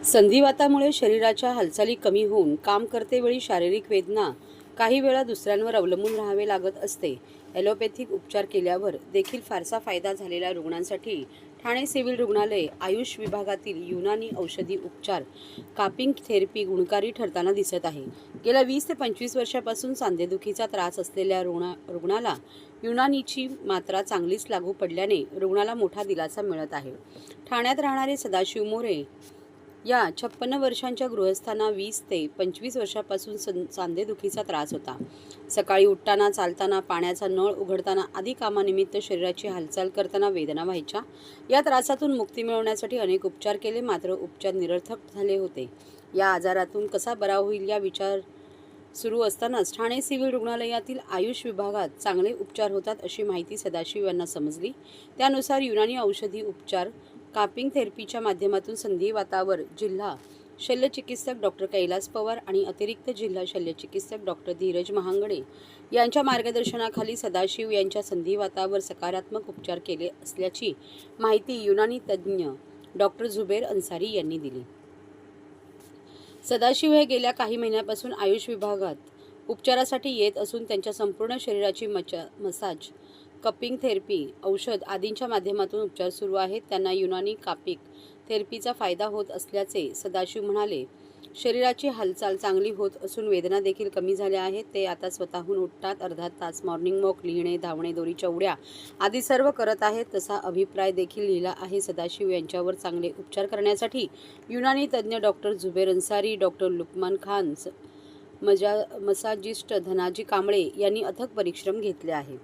संधिवातामुळे शरीराच्या हालचाली कमी होऊन काम करतेवेळी शारीरिक वेदना काही वेळा दुसऱ्यांवर अवलंबून राहावे लागत असते। ॲलोपॅथिक उपचार केल्यावर देखील फारसा फायदा झालेल्या रुग्णांसाठी ठाणे सिव्हिल रुग्णालय आयुष विभागातील युनानी औषधी उपचार कापिंग थेरपी गुणकारी ठरताना दिसत आहे। गेल्या 20 ते 25 वर्षापासून सांधेदुखीचा त्रास असलेल्या रुग्णाला युनानीची मात्रा चांगलीच लागू पडल्याने रुग्णाला मोठा दिलासा मिळत आहे। ठाण्यात राहणारे सदाशिव मोरे या 56 वर्षांच्या गृहस्थांना 20 ते 25 वर्षापासून सांधेदुखीचा त्रास होता। सकाळी उठताना, चालताना, पाण्याचा नळ उघडताना आदी कामानिमित्त शरीराची हालचाल करताना वेदना व्हायच्या। या त्रासातून मुक्ती मिळवण्यासाठी अनेक उपचार केले, मात्र उपचार निरर्थक झाले होते। या आजारातून कसा बरा होईल या विचार सुरू असतानाच ठाणे सिव्हिल रुग्णालयातील आयुष विभागात चांगले उपचार होतात अशी माहिती सदाशिव यांना समजली। त्यानुसार युनानी औषधी उपचार कापिंग थेरपीच्या माध्यमातून संधिवातावर जिल्हा शल्यचिकित्सक डॉक्टर कैलास पवार आणि अतिरिक्त जिल्हा शल्यचिकित्सक डॉक्टर धीरज महांगडे यांच्या मार्गदर्शनाखाली सदाशिव यांच्या संधिवातावर सकारात्मक उपचार केले असल्याची माहिती युनानी तज्ज्ञ डॉक्टर जुबेर अन्सारी यांनी दिली। सदाशिव हे गेल्या काही महिन्यापासून आयुष विभागात उपचारासाठी येत असून त्यांच्या संपूर्ण शरीराची मसाज, कपिंग थेरपी, औषध आदींच्या माध्यमातून उपचार सुरू आहेत। त्यांना युनानी कापिंग थेरपीचा फायदा होत असल्याचे सदाशिव म्हणाले। शरीराची हालचाल चांगली होत असून वेदना देखील कमी झाल्या आहेत। ते आता स्वतःहून उठतात, अर्धा तास मॉर्निंग वॉक, लिहिणे, धावणे, दोरीच्या उड्या आदी सर्व करत आहेत। तसा अभिप्राय देखील लिहिला आहे। सदाशिव यांच्यावर चांगले उपचार करण्यासाठी युनानी तज्ज्ञ डॉक्टर जुबेर अन्सारी, डॉक्टर लुकमान खान, मसाजिस्ट धनाजी कांबळे यांनी अथक परिश्रम घेतले आहे।